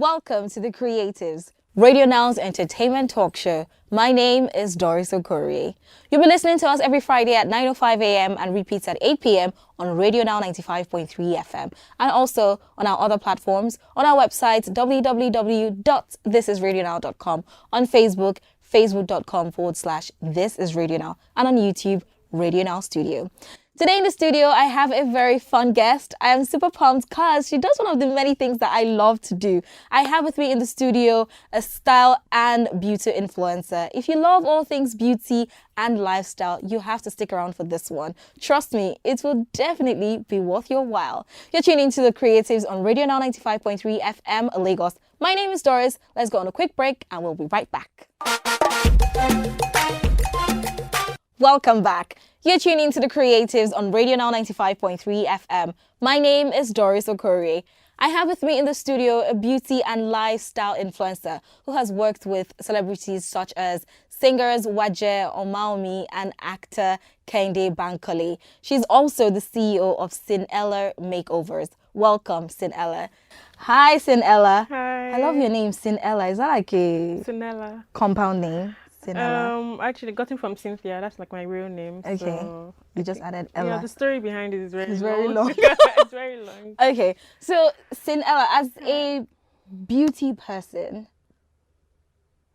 Welcome to The Creatives, RadioNow's entertainment talk show. My name is Doris Okorie. You'll be listening to us every Friday at 9:05 a.m. and repeats at 8 p.m. on RadioNow 95.3 FM and also on our other platforms on our website www.thisisradionow.com, on Facebook, facebook.com/thisisradionow, and on YouTube, Radio Now Studio. Today in the studio, I have a very fun guest. I am super pumped because she does one of the many things that I love to do. I have with me in the studio a style and beauty influencer. If you love all things beauty and lifestyle, you have to stick around for this one. Trust me, it will definitely be worth your while. You're tuning to The Creatives on Radio Now 95.3 FM Lagos. My name is Doris. Let's go on a quick break and we'll be right back. Welcome back. You're tuning to The Creatives on Radio Now 95.3 FM. My name is Doris Okorie. I have with me in the studio a beauty and lifestyle influencer who has worked with celebrities such as singers Waje, Omawunmi, and actor Kehinde bankole. She's also the CEO of Cynellah makeovers. Welcome, Cynellah. Hi, Cynellah. Hi. I love your name, Cynellah. Is that like a Cynellah compound name? Actually got it from Cynthia. That's like my real name. Okay. So You just added Ella. yeah, the story behind it is very long. It's very long. Okay, so Cynellah, as a beauty person,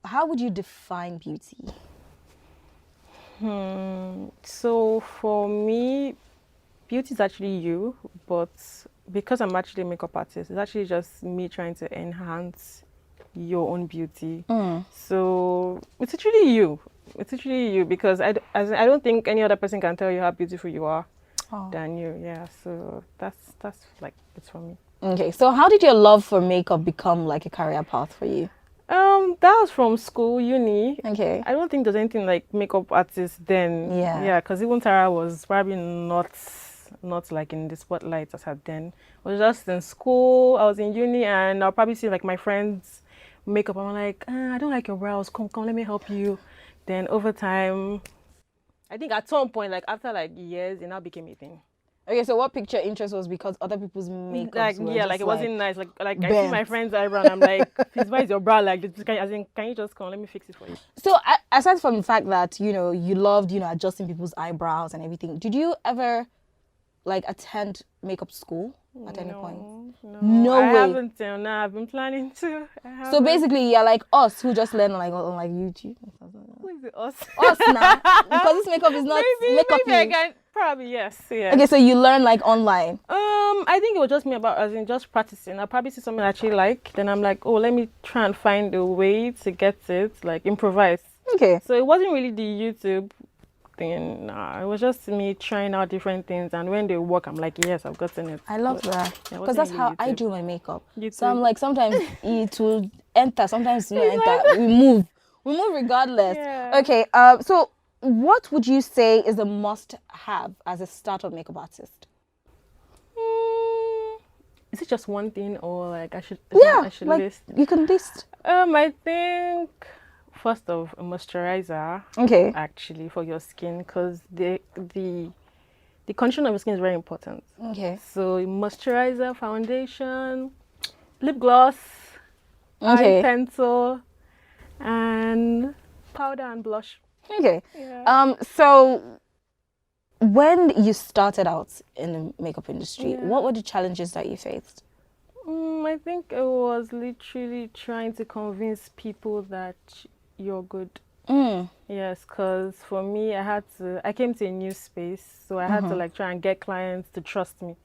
how would you define beauty? So for me, beauty is actually you, but because I'm actually a makeup artist, it's actually just me trying to enhance your own beauty. So it's actually you. It's actually you because I don't think any other person can tell you how beautiful you are than you. Yeah, so that's like it's for me. Okay, so how did your love for makeup become like a career path for you? That was from school, uni. Okay. I don't think there's anything like makeup artist then. Yeah, because even Tara was probably not like in the spotlight as her then. I was just in school. I was in uni, and I'll probably see like my friends makeup. I'm like, I don't like your brows. Come, let me help you. Then over time, I think at some point, like after like years, it now became a thing. Okay, so what picture interest was because other people's makeup it wasn't nice. Like I see my friend's eyebrow, and I'm like, why is your brow like this? Can you just come? Let me fix it for you. So aside from the fact that you loved adjusting people's eyebrows and everything, did you ever like attend makeup school at any point? No way. I haven't till now. I've been planning to. So basically, you're like us who just learn like on like YouTube. Who is it, us? Us now, because this makeup is not makeup. Maybe I can. Probably yes. Yeah. Okay, so you learn like online. I think it was just me about as in just practicing. I probably see something I actually like, then I'm like, oh, let me try and find a way to get it, like improvise. Okay. So it wasn't really the YouTube thing. Nah, it was just me trying out different things, and when they work, I'm like, yes, I've gotten it. I love that because that's how I do my makeup. YouTube. So I'm like, sometimes it will enter, sometimes it will enter. We move regardless. Yeah. Okay. So what would you say is a must-have as a startup makeup artist? Is it just one thing, or like I should like list? You can list. I think first of a moisturizer. Okay. Actually, for your skin, because the condition of your skin is very important. Okay. So moisturizer, foundation, lip gloss, Okay. eye pencil, and powder and blush. Okay. Yeah. So when you started out in the makeup industry, what were the challenges that you faced? I think it was literally trying to convince people that you're good. Yes, because for me, I came to a new space, so I had to like try and get clients to trust me.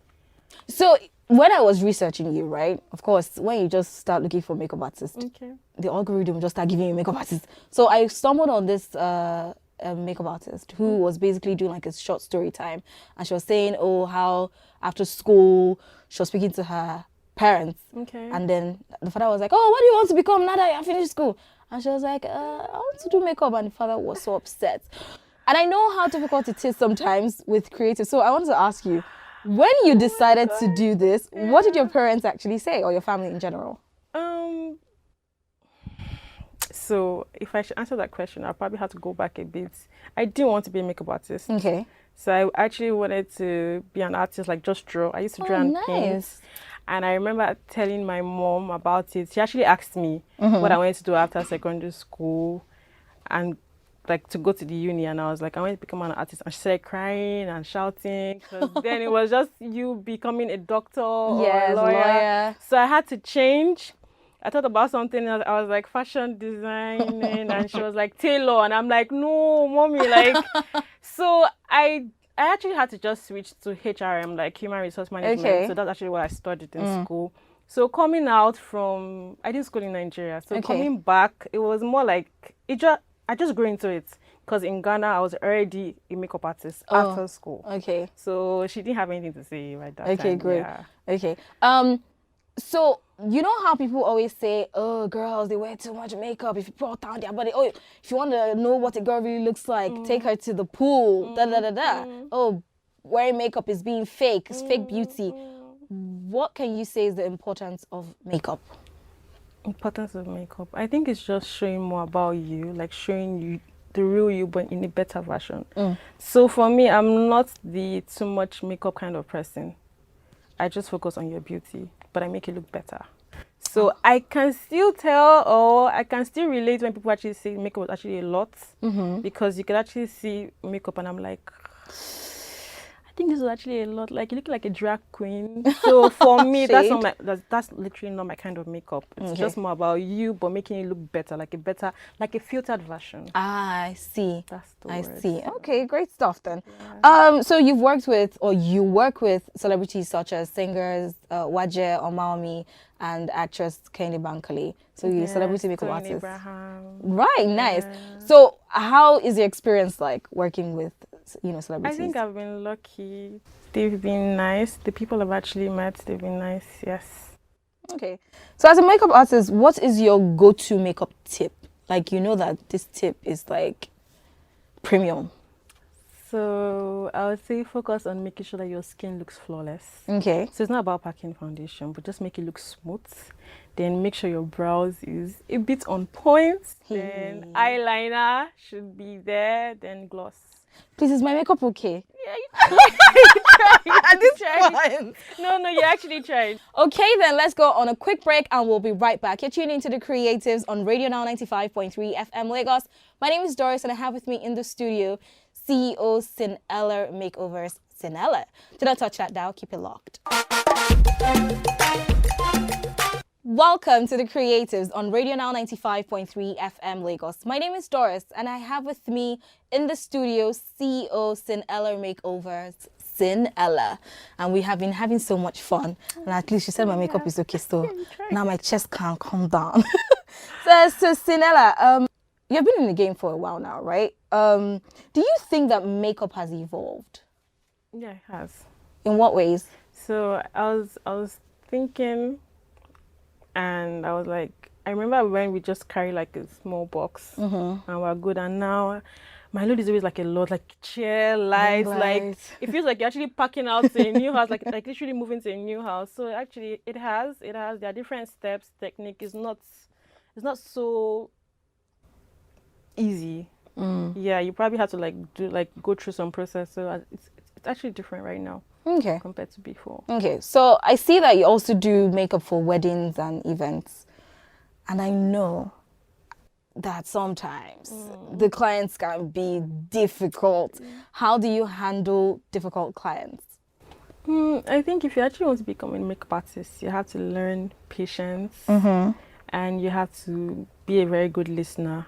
So when I was researching you, right, of course, when you just start looking for makeup artists, the algorithm will just start giving you makeup artists. So I stumbled on this makeup artist who was basically doing like a short story time, and she was saying, how after school she was speaking to her parents, and then the father was like, what do you want to become now that you finished school? And she was like, I want to do makeup, and the father was so upset. And I know how difficult it is sometimes with creative, so I wanted to ask you, when you decided to do this, what did your parents actually say, or your family in general? So if I should answer that question, I'll probably have to go back a bit. I didn't want to be a makeup artist. Okay. So I actually wanted to be an artist, like just draw. I used to draw and paint. And I remember telling my mom about it. She actually asked me what I wanted to do after secondary school and like to go to the uni. And I was like, I want to become an artist. And she started crying and shouting because then it was just you becoming a doctor or a lawyer. So I had to change. I thought about something else. I was like fashion designing and she was like tailor. And I'm like, no, mommy, like, so I actually had to just switch to HRM, like human resource management. Okay. So that's actually what I studied in school. So coming out from, I did school in Nigeria. So coming back, it was more like, I just grew into it. Because in Ghana, I was already a makeup artist after school. Okay. So she didn't have anything to say right that time. Okay, great. Yeah. Okay. So you know how people always say, oh, girls, they wear too much makeup. If you brought down their body, oh, if you want to know what a girl really looks like, take her to the pool, Oh, wearing makeup is being fake. It's fake beauty. What can you say is the importance of makeup? Importance of makeup. I think it's just showing more about you, like showing you the real you, but in a better version. So for me, I'm not the too much makeup kind of person. I just focus on your beauty, but I make it look better. So I can still tell, or I can still relate when people actually say makeup is actually a lot, because you can actually see makeup and I'm like, I think this is actually a lot. Like you look like a drag queen. So for me, that's literally not my kind of makeup. It's just more about you, but making it look better, like a filtered version. Ah, I see. That's the I word. see. Okay, great stuff then. Yeah. So you work with celebrities such as singers Waje, Omawunmi, and actress Kehinde bankole. So you're a celebrity makeup artist. Abraham. Right, nice. So how is your experience like working with, celebrities? I think I've been lucky. They've been nice. The people I've actually met, they've been nice. Yes. Okay. So as a makeup artist, what is your go-to makeup tip? Like, you know that this tip is like premium. So I would say focus on making sure that your skin looks flawless. Okay. So it's not about packing foundation, but just make it look smooth. Then make sure your brows is a bit on point. Then eyeliner should be there. Then gloss. Please, is my makeup okay? Yeah, you tried. No, you actually tried. Okay, then let's go on a quick break and we'll be right back. You're tuning into The Creatives on RadioNow 95.3 FM Lagos. My name is Doris and I have with me in the studio CEO Cynellah Makeovers, Cynellah. Do not touch that dial, keep it locked. Welcome to The Creatives on RadioNow 95.3 FM Lagos. My name is Doris and I have with me in the studio CEO Cynellah Makeovers, Cynellah. And we have been having so much fun. And at least she said my makeup is okay, so now my chest can calm down. So Cynellah, you've been in the game for a while now, right? Do you think that makeup has evolved? Yeah, it has. In what ways? So I was thinking, and I was like, I remember when we just carry like a small box and we're good. And now my load is always like a lot, like chair, lights, like it feels like you're actually packing out to a new house, like literally moving to a new house. So actually it has. There are different steps. Technique is not so easy. Yeah, you probably have to go through some process. So it's actually different right now. Okay. Compared to before. Okay, so I see that you also do makeup for weddings and events. And I know that sometimes the clients can be difficult. How do you handle difficult clients? I think if you actually want to become a makeup artist, you have to learn patience and you have to be a very good listener.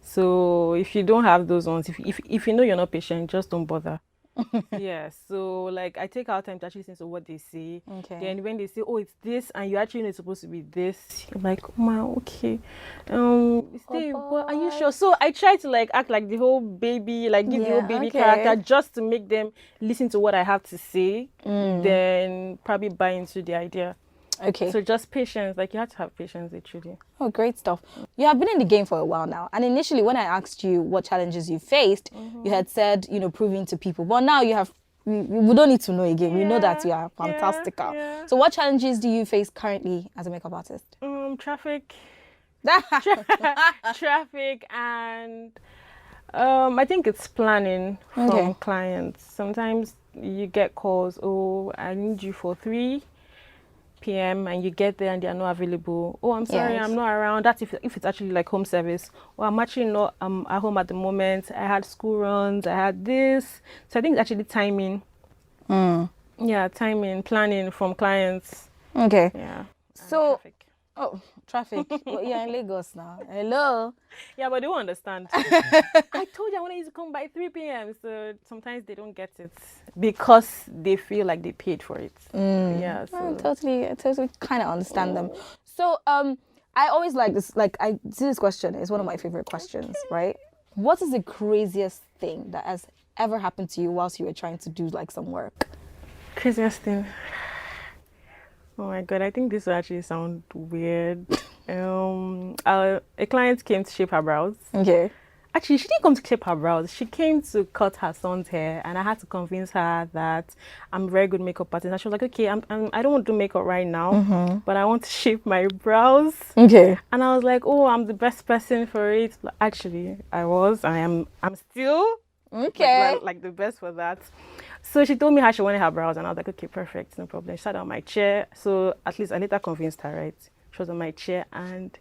So if you don't have those ones, if you know you're not patient, just don't bother. Yeah, so like I take our time to actually listen to what they say. Okay. Then when they say, oh, it's this, and you actually know it's supposed to be this, I'm like, oh my, okay. But are you sure? So I try to like act like the whole baby, like give the whole baby character just to make them listen to what I have to say. Then probably buy into the idea. Okay. So just patience, like you have to have patience literally. Oh, great stuff. You have been in the game for a while now. And initially when I asked you what challenges you faced, you had said, proving to people. But now you have, we don't need to know again. We know that you are fantastical. Yeah. So what challenges do you face currently as a makeup artist? Traffic. Traffic and I think it's planning from clients. Sometimes you get calls, oh, I need you for 3. p.m. and you get there and they are not available. Oh, I'm sorry, I'm not around. That's if it's actually like home service. Or I'm actually not at home at the moment. I had school runs, I had this. So I think it's actually timing. Yeah, timing, planning from clients. Okay. Yeah. So, traffic. Well, you're in Lagos now. Hello. Yeah, but they won't understand. I told you I wanted you to come by 3 p.m. So sometimes they don't get it because they feel like they paid for it. Yeah. So. I totally kind of understand them. So, I always like this. Like, I see this question. It's one of my favorite questions, right? What is the craziest thing that has ever happened to you whilst you were trying to do like some work? Craziest thing. Oh my god, I think this will actually sound weird. A client came to shape her brows. Okay. Actually, she didn't come to shape her brows. She came to cut her son's hair, and I had to convince her that I'm a very good makeup artist. And she was like, "Okay, I don't want to do makeup right now, but I want to shape my brows." Okay. And I was like, "Oh, I'm the best person for it." Actually, I'm still like the best for that. So she told me how she wanted her brows, and I was like, "Okay, perfect, no problem." She sat on my chair. So at least I later convinced her, right? She was on my chair, and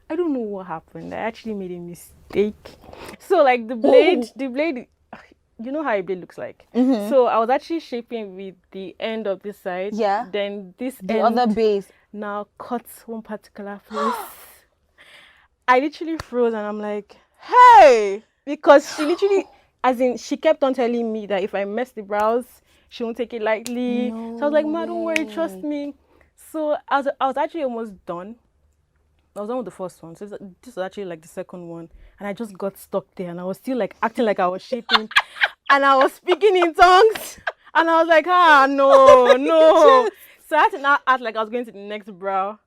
I don't know what happened. I actually made a mistake. So like the blade, you know how a blade looks like. So I was actually shaping with the end of this side. Yeah. Then the other base now cut one particular place. I literally froze, and I'm like, "Hey!" Because she literally, as in, she kept on telling me that if I mess the brows, she won't take it lightly. No so I was like, "Ma, don't worry, trust me." So I was actually almost done. I was done with the first one. So this was actually like the second one. And I just got stuck there. And I was still like acting like I was shaping. And I was speaking in tongues. And I was like, no. So I had to now act like I was going to the next brow.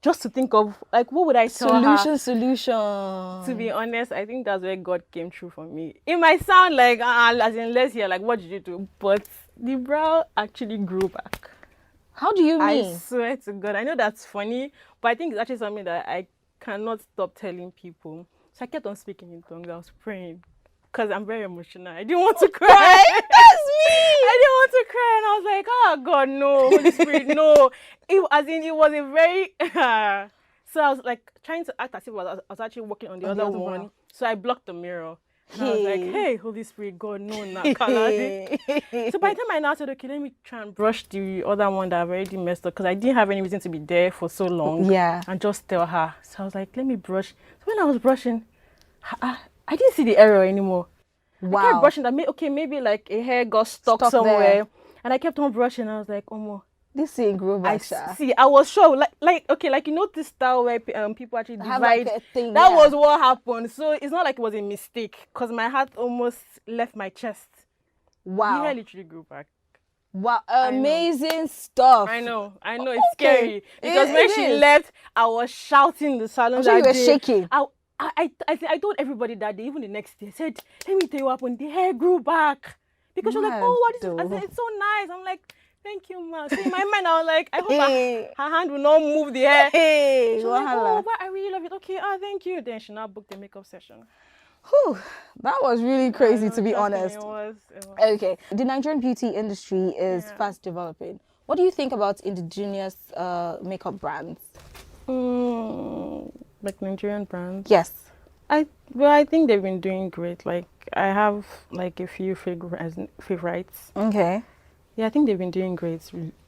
Just to think of, like, what would I tell her? Solution. To be honest, I think that's where God came through for me. It might sound like, as in, let's hear, like, what did you do? But the brow actually grew back. How do you mean? I swear to God. I know that's funny, but I think it's actually something that I cannot stop telling people. So I kept on speaking in tongues. I was praying because I'm very emotional. I didn't want to cry. That's me. I didn't want to cry, and I was like, "Oh God, no, Holy Spirit, no." It was a very. So I was like trying to act as if I was actually working on the other one. Brow. So I blocked the mirror. And I was like, "Hey, Holy Spirit, God, no, nah, So by the time I now said, "Okay, let me try and brush the other one that I've already messed up," because I didn't have any reason to be there for so long. Yeah. And just tell her. So I was like, "Let me brush." So when I was brushing, I didn't see the error anymore. Wow. I kept brushing that. Maybe like a hair got stuck somewhere. There. And I kept on brushing. I was like, "Oh, this thing grew back." I was sure, like you know this style where people actually divide. Like a thing, that was what happened. So it's not like it was a mistake, because my heart almost left my chest. Wow. The hair literally grew back. Wow, amazing stuff. I know, it's scary. Because when she left, I was shouting in the salon. You were shaking. I told everybody that day, even the next day. I said, "Let me tell you what happened. The hair grew back." Because she was like, "Oh, what is it?" I said, "It's so nice." I'm like, "Thank you, ma." So in my mind, I was like, "I hope her hand will not move the hair." She was like, "Oh, but I really love it." Okay, thank you. Then she now booked the makeup session. Whew, that was really crazy, to be honest. It was. Okay, the Nigerian beauty industry is fast developing. What do you think about indigenous makeup brands? Like Nigerian brands? Yes. I think they've been doing great. Like, I have like a few favorites. Okay. Yeah, I think they've been doing great,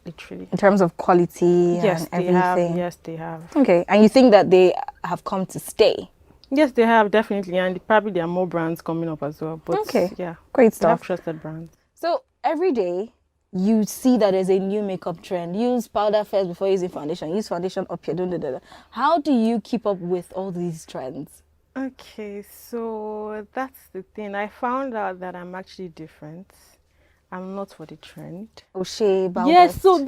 literally. In terms of quality and everything? Yes, they have. Okay, and you think that they have come to stay? Yes, they have, definitely. And probably there are more brands coming up as well. But okay, yeah. Great stuff. They have trusted brands. So every day, you see that there's a new makeup trend. Use powder first before using foundation. Use foundation up here. How do you keep up with all these trends? Okay, so that's the thing. I found out that I'm actually different. I'm not for the trend. Yes, so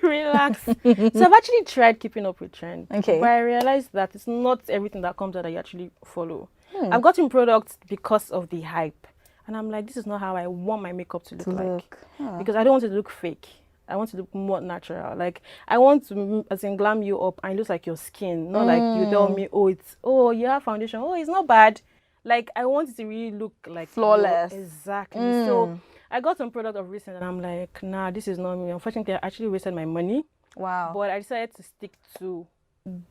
relax. So I've actually tried keeping up with trend. Okay. But I realized that it's not everything that comes out that you actually follow. I've gotten products because of the hype. And I'm like, this is not how I want my makeup to look like. Because I don't want it to look fake. I want it to look more natural. Like, I want to, as in, glam you up and it looks like your skin. Not like you tell me, you have foundation. Oh, it's not bad. Like, I want it to really look like flawless. Exactly. So I got some product of recent and I'm like, nah, this is not me. Unfortunately, I actually wasted my money. Wow. But I decided to stick to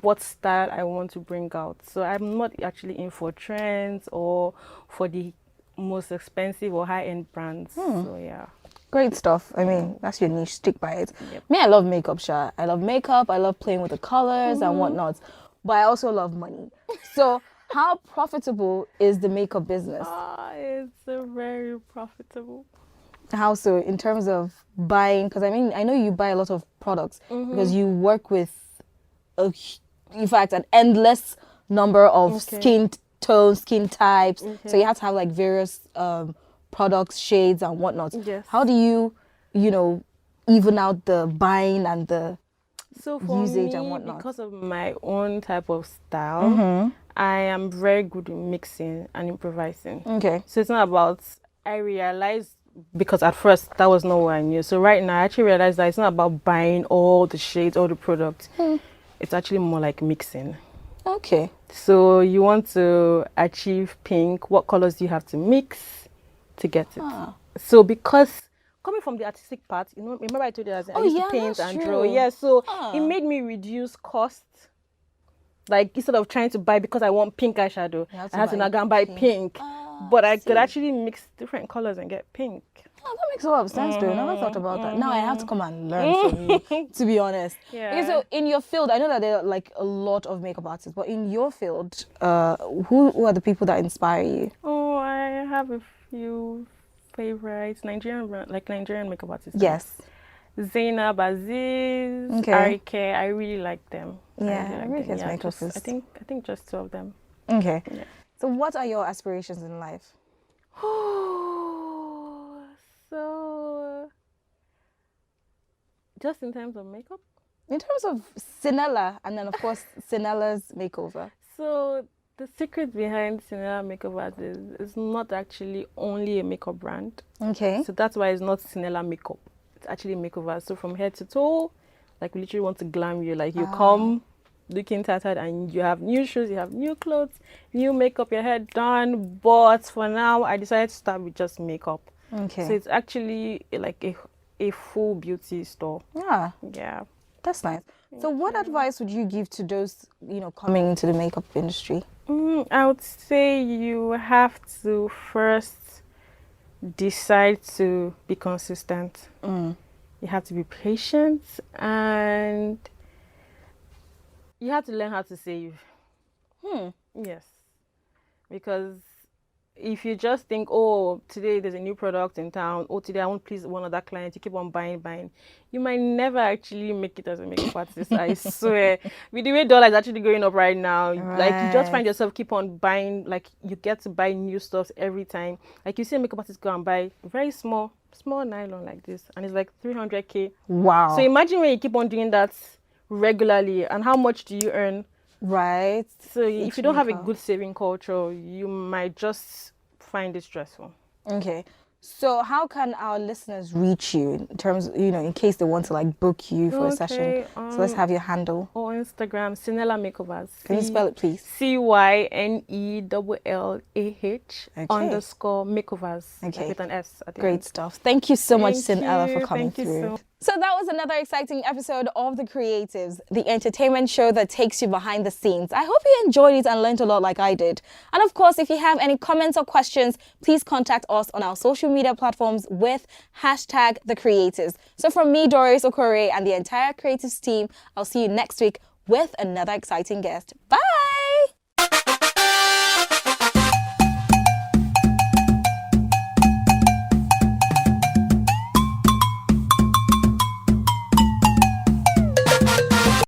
what style I want to bring out. So I'm not actually in for trends or for the most expensive or high-end brands. So yeah. Great stuff. I mean, that's your niche. Stick by it. Yep. Me, I love makeup, Sha. I love makeup. I love playing with the colors and whatnot. But I also love money. So, how profitable is the makeup business? It's very profitable. How so? In terms of buying, because I mean, I know you buy a lot of products because you work with, in fact, an endless number of skin tones, skin types. So you have to have like various products, shades, and whatnot. Yes. How do you, even out the buying and the For usage me, and whatnot? because of my own type of style, I am very good in mixing and improvising. Okay. So it's not about, I realized, because at first that was not what I knew. So right now I actually realized that it's not about buying all the shades, all the products. It's actually more like mixing. Okay. So you want to achieve pink, what colors do you have to mix to get it? So because coming from the artistic part, remember I told you that I used to paint and draw. Yeah, so it made me reduce cost. Like instead of trying to buy because I want pink eyeshadow, I had to now go and buy pink. But I could actually mix different colors and get pink. Oh, that makes a lot of sense, though. I never thought about that. Now I have to come and learn from you, to be honest. Yeah. Okay, so in your field, I know that there are like a lot of makeup artists, but in your field, who are the people that inspire you? Oh, I have a few favorites. Nigerian makeup artists. Yes. Zainab, Aziz, Okay. Arike, I really like them. Yeah, Arike's makeup is. I think just two of them. Okay. Yeah. So what are your aspirations in life? So, just in terms of makeup? In terms of Cynellah, and then of course Cynellah's makeover. So, the secret behind Cynellah Makeovers is not actually only a makeup brand. Okay. So that's why it's not Cynellah Makeup. It's actually makeovers. So from head to toe, like we literally want to glam you. Like you come looking tattered and you have new shoes, you have new clothes, new makeup, your hair done. But for now, I decided to start with just makeup. Okay. So it's actually like a full beauty store. Yeah. Yeah. That's nice. So what advice would you give to those, coming into the makeup industry? I would say you have to first decide to be consistent. You have to be patient and you have to learn how to save. Yes. Because if you just think, oh, today there's a new product in town, oh, today I want to please one other client, you keep on buying, you might never actually make it as a makeup artist, I swear. With the way dollar is actually going up right now, like you just find yourself keep on buying, like you get to buy new stuff every time. Like you see a makeup artist go and buy very small nylon like this, and it's like 300K. Wow. So imagine when you keep on doing that regularly, and how much do you earn? Right. So if you don't have a good saving culture, you might just find it stressful. Okay. So how can our listeners reach you in terms, in case they want to like book you for a session? So let's have your handle. On Instagram, Cynellah Makeovers. Can you spell it, please? CYNELLAH_makeovers. Okay. Like with an S at the Great end. stuff. Thank you so much, Thank Cynellah, you. for coming Thank you through. so So that was another exciting episode of The Creatives, the entertainment show that takes you behind the scenes. I hope you enjoyed it and learned a lot like I did. And of course, if you have any comments or questions, please contact us on our social media platforms with #TheCreatives. So from me, Doris Okore, and the entire Creatives team, I'll see you next week with another exciting guest. Bye!